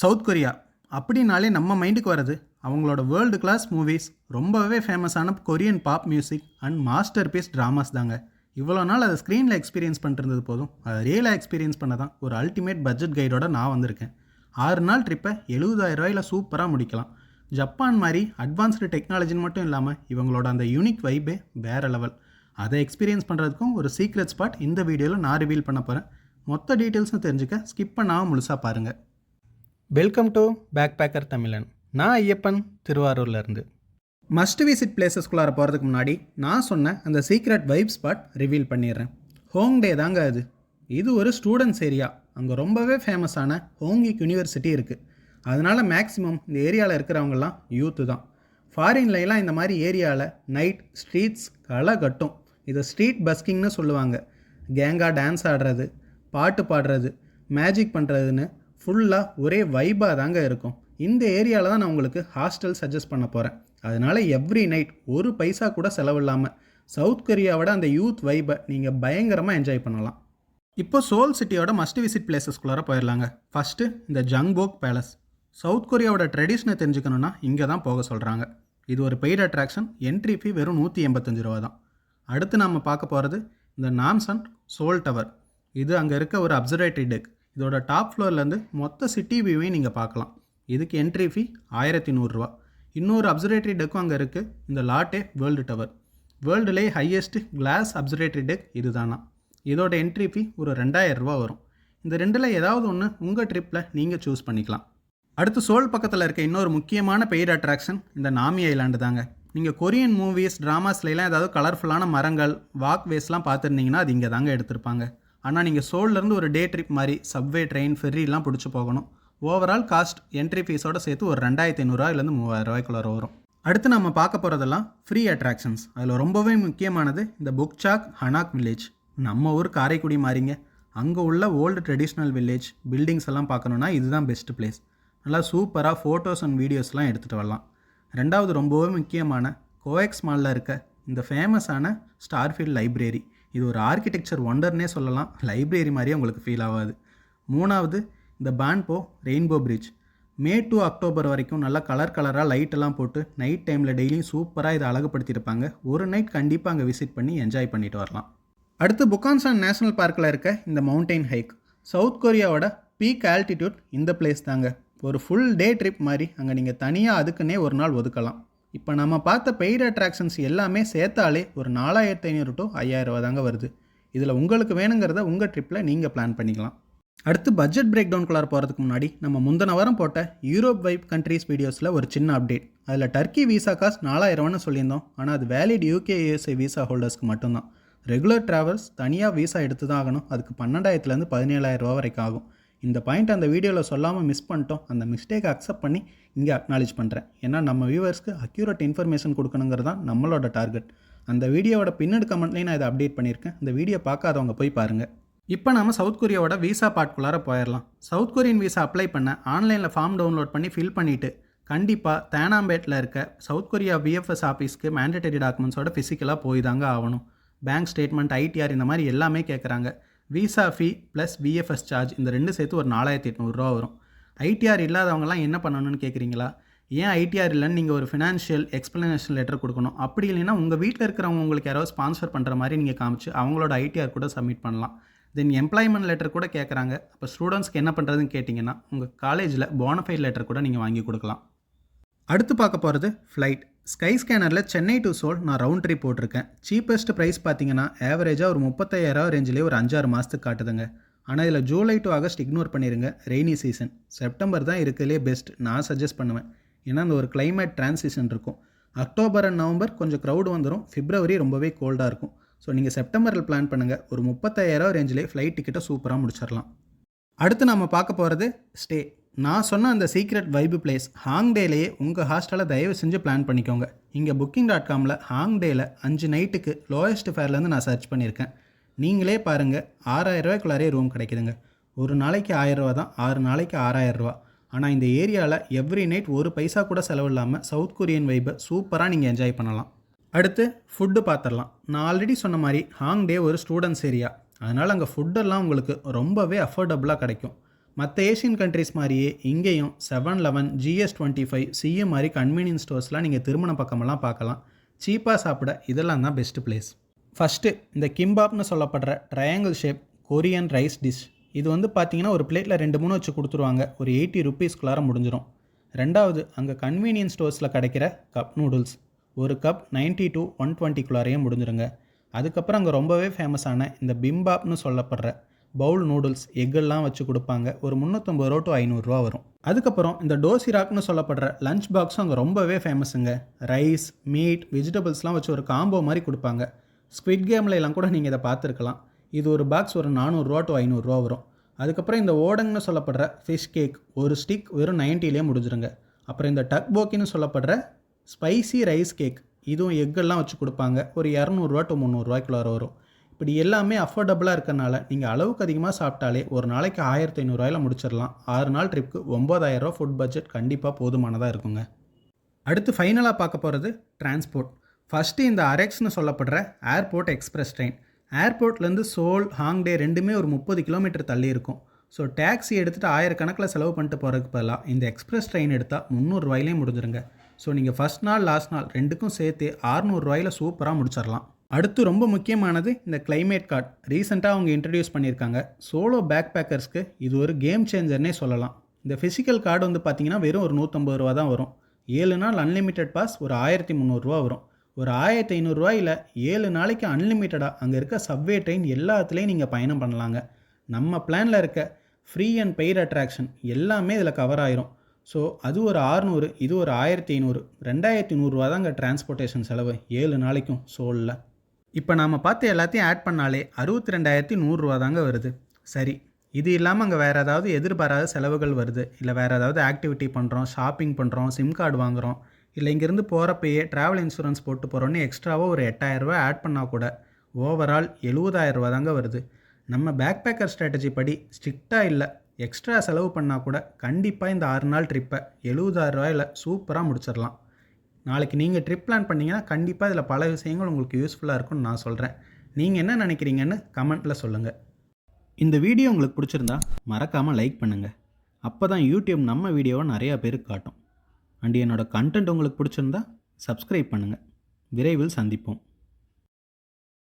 South Korea அப்படின்னாலே நம்ம மைண்டுக்கு வருது அவங்களோட வேர்ல்டு கிளாஸ் மூவிஸ், ரொம்பவே ஃபேமஸான Korean pop music and masterpiece dramas தாங்க. இவ்வளோ நாள் அதை ஸ்க்ரீனில் எக்ஸ்பீரியன்ஸ் பண்ணிருந்தது போதும், அதை ரியலாக எக்ஸ்பீரியன்ஸ் பண்ண தான் ஒரு அல்டிமேட் பட்ஜெட் கைடோட நான் வந்திருக்கேன். 6 நாள் ட்ரிப்பை 70,000 ரூபாயில் சூப்பராக முடிக்கலாம். ஜப்பான் மாதிரி அட்வான்ஸ்டு டெக்னாலஜின்னு மட்டும் இல்லாமல் இவங்களோட அந்த யூனிக் வைபே வேறு லெவல். அதை எக்ஸ்பீரியன்ஸ் பண்ணுறதுக்கும் ஒரு சீக்ரெட் ஸ்பாட் இந்த வீடியோவில் நான் ரிவீல் பண்ண போகிறேன். மொத்த டீட்டெயில்ஸும் தெரிஞ்சுக்க ஸ்கிப் பண்ணாமல் முழுசாக பாருங்கள். வெல்கம் டு பேக் பேக்கர் தமிழன். நான் ஐயப்பன், திருவாரூர்லேருந்து. மஸ்ட் விசிட் பிளேசஸ்குள்ளார போகிறதுக்கு முன்னாடி நான் சொன்ன அந்த சீக்ரெட் வைப் ஸ்பாட் ரிவீல் பண்ணிடுறேன். ஹோங்டே தாங்க அது. இது ஒரு ஸ்டூடெண்ட்ஸ் ஏரியா. அங்கே ரொம்பவே ஃபேமஸான ஹோங்கிக் யூனிவர்சிட்டி இருக்குது. அதனால் மேக்ஸிமம் இந்த ஏரியாவில் இருக்கிறவங்கலாம் யூத்து தான். ஃபாரின்லாம் இந்த மாதிரி ஏரியாவில் நைட் ஸ்ட்ரீட்ஸ் களை கட்டும். இதை ஸ்ட்ரீட் பஸ்கிங்னு சொல்லுவாங்க. கேங்காக டான்ஸ் ஆடுறது, பாட்டு பாடுறது, மேஜிக் பண்ணுறதுன்னு ஃபுல்லாக ஒரே வைபாக தாங்க இருக்கும். இந்த ஏரியாவில் தான் நான் உங்களுக்கு ஹாஸ்டல் சஜஸ்ட் பண்ண போகிறேன். அதனால் எவ்ரி நைட் ஒரு பைசா கூட செலவில்லாமல் சவுத் கொரியாவோட அந்த யூத் வைபை நீங்கள் பயங்கரமாக என்ஜாய் பண்ணலாம். இப்போ சோல் சிட்டியோட மஸ்ட் விசிட் பிளேசஸ்குள்ளார போயிடலாங்க. ஃபஸ்ட்டு இந்த ஜங்போக் பேலஸ். சவுத் கொரியாவோட ட்ரெடிஷனை தெரிஞ்சுக்கணுன்னா இங்கே தான் போக சொல்கிறாங்க. இது ஒரு பெய்ட் அட்ராக்ஷன். என்ட்ரி ஃபீ வெறும் 185 ரூபா தான். அடுத்து நம்ம பார்க்க போகிறது இந்த நாம்சன் சோல் டவர். இது அங்கே இருக்க ஒரு அப்சர்வேட்டரி டெக். இதோட டாப் ஃப்ளோர்லேருந்து மொத்த சிட்டி வியூவையும் நீங்கள் பார்க்கலாம். இதுக்கு என்ட்ரி ஃபீ 1100 ரூபா. இன்னொரு அப்சர்வேட்டரி டெக்கும் அங்கே இருக்குது. இந்த லாட்டே வேர்ல்டு டவர். வேர்ல்டுலேயே ஹையஸ்ட் கிளாஸ் அப்சர்வேட்டரி டெக் இது தானா. இதோட என்ட்ரி ஃபீ ஒரு 2000 ரூபா வரும். இந்த ரெண்டில் ஏதாவது ஒன்று உங்கள் ட்ரிப்பில் நீங்கள் சூஸ் பண்ணிக்கலாம். அடுத்து சோல் பக்கத்தில் இருக்க இன்னொரு முக்கியமான பெய்ட் அட்ராக்ஷன் இந்த நாமி ஐலாண்டு தாங்க. நீங்கள் கொரியன் மூவிஸ் ட்ராமாஸ்லாம் ஏதாவது கலர்ஃபுல்லான மரங்கள், வாக்வேஸ்லாம் பார்த்துருந்தீங்கன்னா அது இங்கே தாங்க எடுத்திருப்பாங்க. ஆனால் நீங்கள் சோல்லேருந்து ஒரு டே ட்ரிப் மாதிரி சப்வே, ட்ரெயின், ஃபெர்ரிலாம் பிடிச்சி போகணும். ஓவரால் காஸ்ட் என்ட்ரி ஃபீஸோடு சேர்த்து ஒரு 2500 ரூபாயிலேருந்து 3000 ரூபாய்க்குள்ளார வரும். அடுத்து நம்ம பார்க்க போகிறதெல்லாம் ஃப்ரீ அட்ராக்ஷன்ஸ். அதில் ரொம்பவே முக்கியமானது இந்த புக்சாக் ஹனாக் வில்லேஜ். நம்ம ஊர் காரைக்குடி மாதிரிங்க. அங்கே உள்ள ஓல்டு ட்ரெடிஷ்னல் வில்லேஜ் பில்டிங்ஸ் எல்லாம் பார்க்கணுன்னா இதுதான் பெஸ்ட் பிளேஸ். நல்லா சூப்பராக ஃபோட்டோஸ் அண்ட் வீடியோஸ்லாம் எடுத்துகிட்டு வரலாம். ரெண்டாவது ரொம்பவே முக்கியமான கோஎக்ஸ் மாலில் இருக்க இந்த ஃபேமஸான ஸ்டார்ஃபீல்ட் லைப்ரரி. இது ஒரு ஆர்கிடெக்சர் ஒண்டர்னே சொல்லலாம். லைப்ரரி மாதிரியே உங்களுக்கு ஃபீல் ஆகாது. மூணாவது இந்த Banpo rainbow bridge. May to October வரைக்கும் நல்லா கலராக லைட்டெல்லாம் போட்டு நைட் டைமில் டெய்லியும் சூப்பராக இதை அழகுப்படுத்தியிருப்பாங்க. ஒரு நைட் கண்டிப்பாக அங்கே விசிட் பண்ணி என்ஜாய் பண்ணிட்டு வரலாம். அடுத்து புக்கான்சான் நேஷனல் பார்க்கில் இருக்க இந்த மவுண்டைன் ஹைக். சவுத் கொரியாவோட பீக் ஆல்டிடியூட் இந்த பிளேஸ் தாங்க. ஒரு ஃபுல் டே ட்ரிப் மாதிரி அங்கே நீங்கள் தனியாக அதுக்குன்னே ஒரு நாள் ஒதுக்கலாம். இப்போ நம்ம பார்த்த பெய்ட் அட்ராக்ஷன்ஸ் எல்லாமே சேர்த்தாலே ஒரு 4500 to 5000 ரூபா தாங்க வருது. இதில் உங்களுக்கு வேணுங்கிறத உங்கள் ட்ரிப்பில் நீங்கள் பிளான் பண்ணிக்கலாம். அடுத்து பட்ஜெட் பிரேக் டவுன்குள்ளார போகிறதுக்கு முன்னாடி நம்ம முந்தின வாரம் போட்ட யூரோப் வைப் கண்ட்ரீஸ் வீடியோஸில் ஒரு சின்ன அப்டேட். அதில் டர்க்கி வீசா காஸ்ட் 4000 ரூபான்னு சொல்லியிருந்தோம். ஆனால் அது வேலிட் UK USA வீசா ஹோல்டர்ஸ்க்கு மட்டும்தான். ரெகுலர் ட்ராவல்ஸ் தனியாக வீசா எடுத்து தான் ஆகணும். அதுக்கு 12,000 17,000 ரூபா வரைக்கும் ஆகும். இந்த பாயிண்ட் அந்த வீடியோவில் சொல்லாமல் மிஸ் பண்ணிட்டோம். அந்த மிஸ்டேக்கை அக்செப்ட் பண்ணி இங்கே அக்னாலேஜ் பண்ணுறேன். ஏன்னா நம்ம வியூவர்ஸ்க்கு அக்யூரேட் இன்ஃபர்மேஷன் கொடுக்கணுங்கிறது தான் நம்மளோட டார்கெட். அந்த வீடியோவோட பின்னடு கமெண்ட்லேயும் நான் இதை அப்டேட் பண்ணியிருக்கேன். இந்த வீடியோ பார்க்காதவங்க போய் பாருங்கள். இப்போ நம்ம சவுத் கொரியாவோட வீசா பார்ட்குள்ளார போயிடலாம். சவுத் கொரியன் வீசா அப்ளை பண்ண ஆன்லைனில் ஃபார்ம் டவுன்லோட் பண்ணி ஃபில் பண்ணிவிட்டு கண்டிப்பாக தேனாம்பேட்டில் இருக்க சவுத் கொரியா VFS ஆஃபீஸ்க்கு மேண்டேட்டரி டாக்குமெண்ட்ஸோட ஃபிசிக்கலாக போய் தாங்க ஆகணும். பேங்க் ஸ்டேட்மெண்ட், ITR இந்த மாதிரி எல்லாமே கேட்குறாங்க. வீசா ஃபீ ப்ளஸ் VFS சார்ஜ் இந்த ரெண்டு சேர்த்து ஒரு 4800 ரூபா வரும். ITR இல்லாதவங்கலாம் என்ன பண்ணணும்னு கேட்குறீங்களா? ஏன் ITR இல்லைன்னு நீங்கள் ஒரு ஃபினான்ஷியல் எக்ஸ்ப்ளனேஷன் லெட்டர் கொடுக்கணும். அப்படி இல்லைன்னா உங்கள் வீட்டில் இருக்கிறவங்க உங்களுக்கு யாராவது ஸ்பான்சர் பண்ணுற மாதிரி நீங்கள் காமிச்சு அவங்களோட ITR கூட சப்மிட் பண்ணலாம். தென் எம்ப்ளாய்மெண்ட் லெட்டர் கூட கேட்குறாங்க. அப்போ ஸ்டூடெண்ட்ஸ்க்கு என்ன பண்ணுறதுன்னு கேட்டிங்கன்னா உங்கள் காலேஜில் போனஃபைட் லெட்டர் கூட நீங்கள் வாங்கி கொடுக்கலாம். அடுத்து பார்க்க போகிறது ஃப்ளைட். ஸ்கை ஸ்கேனரில் சென்னை டு சோல் நான் ரவுண்ட் ட்ரிப் போட்டிருக்கேன். சீப்பஸ்ட் ப்ரைஸ் பார்த்தீங்கன்னா ஆவரேஜாக ஒரு 35,000 ரேஞ்சிலே ஒரு 5-6 மாதத்துக்கு காட்டுதுங்க. ஆனால் இதில் ஜூலை டு ஆகஸ்ட் இக்னோர் பண்ணிடுங்க. ரெய்னி சீசன் செப்டம்பர் தான் இருக்கிறதுலே பெஸ்ட் நான் சஜஸ்ட் பண்ணுவேன். ஏன்னா அந்த ஒரு கிளைமேட் டிரான்சிஷன் இருக்கும். அக்டோபர் அண்ட் நவம்பர் கொஞ்சம் க்ரௌட் வந்துடும். பிப்ரவரி ரொம்பவே கோல்டாக இருக்கும். ஸோ நீங்கள் செப்டம்பரில் பிளான் பண்ணுங்கள். ஒரு 35,000 ரேஞ்சிலே ஃப்ளைட் டிக்கெட்டை சூப்பராக முடிச்சிடலாம். அடுத்து நம்ம பார்க்க போகிறது ஸ்டே. நான் சொன்ன அந்த சீக்ரெட் வைபு பிளேஸ் ஹாங்டேலேயே உங்கள் ஹாஸ்டலை தயவு செஞ்சு பிளான் பண்ணிக்கோங்க. இங்கே booking.comல ஹாங்டேல 5 நைட்டுக்கு லோயஸ்ட் ஃபேர்லேருந்து நான் சர்ச் பண்ணியிருக்கேன். நீங்களே பாருங்கள், 6000 ரூபாய்க்குள்ளாரே ரூம் கிடைக்குதுங்க. ஒரு நாளைக்கு 1000 ரூபா தான், 6 நாளைக்கு 6000 ரூபா. ஆனால் இந்த ஏரியாவில் எவ்ரி நைட் ஒரு பைசா கூட செலவு இல்லாமல் சவுத் கொரியன் வைபை சூப்பராக நீங்கள் என்ஜாய் பண்ணலாம். அடுத்து ஃபுட்டு பார்த்துடலாம். நான் ஆல்ரெடி சொன்ன மாதிரி ஹாங்டே ஒரு ஸ்டூடெண்ட்ஸ் ஏரியா. அதனால் அங்கே ஃபுட்டெல்லாம் உங்களுக்கு ரொம்பவே அஃபோர்டபுளாக கிடைக்கும். மற்ற ஏஷியன் கண்ட்ரிஸ் மாதிரியே இங்கேயும் 7-Eleven, GS25, சிஎம் மாதிரி கன்வீனியன்ஸ் ஸ்டோர்ஸ்லாம் நீங்கள் திருமண பக்கமெல்லாம் பார்க்கலாம். சீப்பாக சாப்பிட இதெல்லாம் தான் பெஸ்ட்டு பிளேஸ். ஃபஸ்ட்டு இந்த கிம்பாப்னு சொல்லப்படுற triangle shape Korean rice dish. இது பார்த்தீங்கன்னா ஒரு பிளேட்டில் 2-3 வச்சு கொடுத்துருவாங்க. ஒரு 80 ரூபீஸ்க்குள்ளார முடிஞ்சிடும். ரெண்டாவது அங்கே கன்வீனியன்ஸ் ஸ்டோர்ஸில் கிடைக்கிற கப் நூடுல்ஸ். ஒரு கப் 90 to 120க்குள்ளாரையே முடிஞ்சிருங்க. அதுக்கப்புறம் அங்கே ரொம்பவே ஃபேமஸான இந்த பிம்பாப்னு சொல்லப்படுற பவுல் நூடுல்ஸ் எக்கெல்லாம் வச்சு கொடுப்பாங்க. ஒரு 350 ரூபா to 500 ரூபா வரும். அதுக்கப்புறம் இந்த டோசிராக்னு சொல்லப்படுற லஞ்ச் பாக்ஸும் அங்கே ரொம்பவே ஃபேமஸுங்க. ரைஸ், மீட், வெஜிடபிள்ஸ்லாம் வச்சு ஒரு காம்போ மாதிரி கொடுப்பாங்க. ஸ்குவிட் கேமில் எல்லாம் கூட நீங்கள் இதை பார்த்துருக்கலாம். இது ஒரு பாக்ஸ் ஒரு 400 ரூபா to 500 ரூபா வரும். அதுக்கப்புறம் இந்த ஓடங்னு சொல்லப்படுற ஃபிஷ் கேக் ஒரு ஸ்டிக் வெறும் 90லே முடிஞ்சிருங்க. அப்புறம் இந்த டக் போக்கின்னு சொல்லப்படுற ஸ்பைசி ரைஸ் கேக், இதுவும் எக்கெல்லாம் வச்சு கொடுப்பாங்க. ஒரு 200 ரூபா to 300 ரூபாய்க்குள்ளார வரும். இப்படி எல்லாமே அஃபோர்டபுளாக இருக்கறனால நீங்கள் அளவுக்கு அதிகமாக சாப்பிட்டாலே ஒரு நாளைக்கு 1500 ரூபாயில் முடிச்சிடலாம். 6 நாள் ட்ரிப்புக்கு 9000 ரூபா ஃபுட் பட்ஜெட் கண்டிப்பாக போதுமானதாக இருக்குங்க. அடுத்து ஃபைனலாக பார்க்க போகிறது டிரான்ஸ்போர்ட். ஃபஸ்ட்டு இந்த அரேக்ஸ்னு சொல்லப்படுற ஏர்போர்ட் எக்ஸ்பிரஸ் ட்ரெயின். ஏர்போர்ட்லேருந்து சோல், ஹாங்டே ரெண்டுமே ஒரு 30 கிலோமீட்டர் தள்ளி இருக்கும். ஸோ டேக்ஸி எடுத்துகிட்டு 1000 கணக்கில் செலவு பண்ணிட்டு போகிறதுக்கு பதிலாக இந்த எக்ஸ்பிரஸ் ட்ரெயின் எடுத்தால் 300 ரூபாயிலே முடிஞ்சிருங்க. ஸோ நீங்கள் ஃபஸ்ட் நாள் லாஸ்ட் நாள் ரெண்டுக்கும் சேர்த்து 600 ரூபாயில் சூப்பராக முடிச்சிடலாம். அடுத்து ரொம்ப முக்கியமானது இந்த கிளைமேட் கார்டு. ரீசெண்டாக அவங்க இன்ட்ரடியூஸ் பண்ணியிருக்காங்க. சோலோ பேக் பேக்கர்ஸ்க்கு இது ஒரு கேம் சேஞ்சர்னே சொல்லலாம். இந்த ஃபிசிக்கல் கார்டு பார்த்தீங்கன்னா வெறும் ஒரு 150 ரூபா தான் வரும். 7 நாள் அன்லிமிட்டெட் பாஸ் ஒரு 1300 ரூபா வரும். ஒரு 1500 ரூபாயில் 7 நாளைக்கு அன்லிமிட்டடாக அங்கே இருக்க சப்வே ட்ரெயின் எல்லாத்துலேயும் நீங்கள் பயணம் பண்ணலாங்க. நம்ம பிளானில் இருக்க ஃப்ரீ அண்ட் பெய்ட் அட்ராக்ஷன் எல்லாமே இதில் கவர் ஆயிரும். ஸோ அது ஒரு 600, இது ஒரு 1500, 2100 ரூபா தான் அங்கே டிரான்ஸ்போர்ட்டேஷன் செலவு 7 நாளைக்கும் சோலில். இப்போ நாம் பார்த்து எல்லாத்தையும் ஆட் பண்ணாலே 62,100 ரூபா தாங்க வருது. சரி, இது இல்லாமல் அங்கே வேறு ஏதாவது எதிர்பாராத செலவுகள் வருது, இல்லை வேறு ஏதாவது ஆக்டிவிட்டி பண்ணுறோம், ஷாப்பிங் பண்ணுறோம், சிம் கார்டு வாங்குகிறோம், இல்லை இங்கேருந்து போகிறப்பயே ட்ராவல் இன்சூரன்ஸ் போட்டு போகிறோன்னு எக்ஸ்ட்ராவாக ஒரு 8000 ரூபா ஆட் பண்ணால் கூட ஓவரால் 70,000 ரூபா தாங்க வருது. நம்ம பேக் பேக்கர் ஸ்ட்ராட்டஜி படி ஸ்ட்ரிக்டாக இல்லை, எக்ஸ்ட்ரா செலவு பண்ணால் கூட கண்டிப்பாக இந்த 6 நாள் ட்ரிப்பை 70,000 ரூபாயில் சூப்பராக முடிச்சிடலாம். நாளைக்கு நீங்கள் ட்ரிப் பிளான் பண்ணிங்கன்னா கண்டிப்பாக இதில் பல விஷயங்கள் உங்களுக்கு யூஸ்ஃபுல்லாக இருக்கும்னு நான் சொல்கிறேன். நீங்கள் என்ன நினைக்கிறீங்கன்னு கமெண்ட்டில் சொல்லுங்கள். இந்த வீடியோ உங்களுக்கு பிடிச்சிருந்தா மறக்காமல் லைக் பண்ணுங்கள். அப்போ தான் யூடியூப் நம்ம வீடியோவை நிறையா பேருக்கு காட்டும். அண்ட் என்னோடய கண்டென்ட் உங்களுக்கு பிடிச்சிருந்தா சப்ஸ்கிரைப் பண்ணுங்கள். விரைவில் சந்திப்போம்.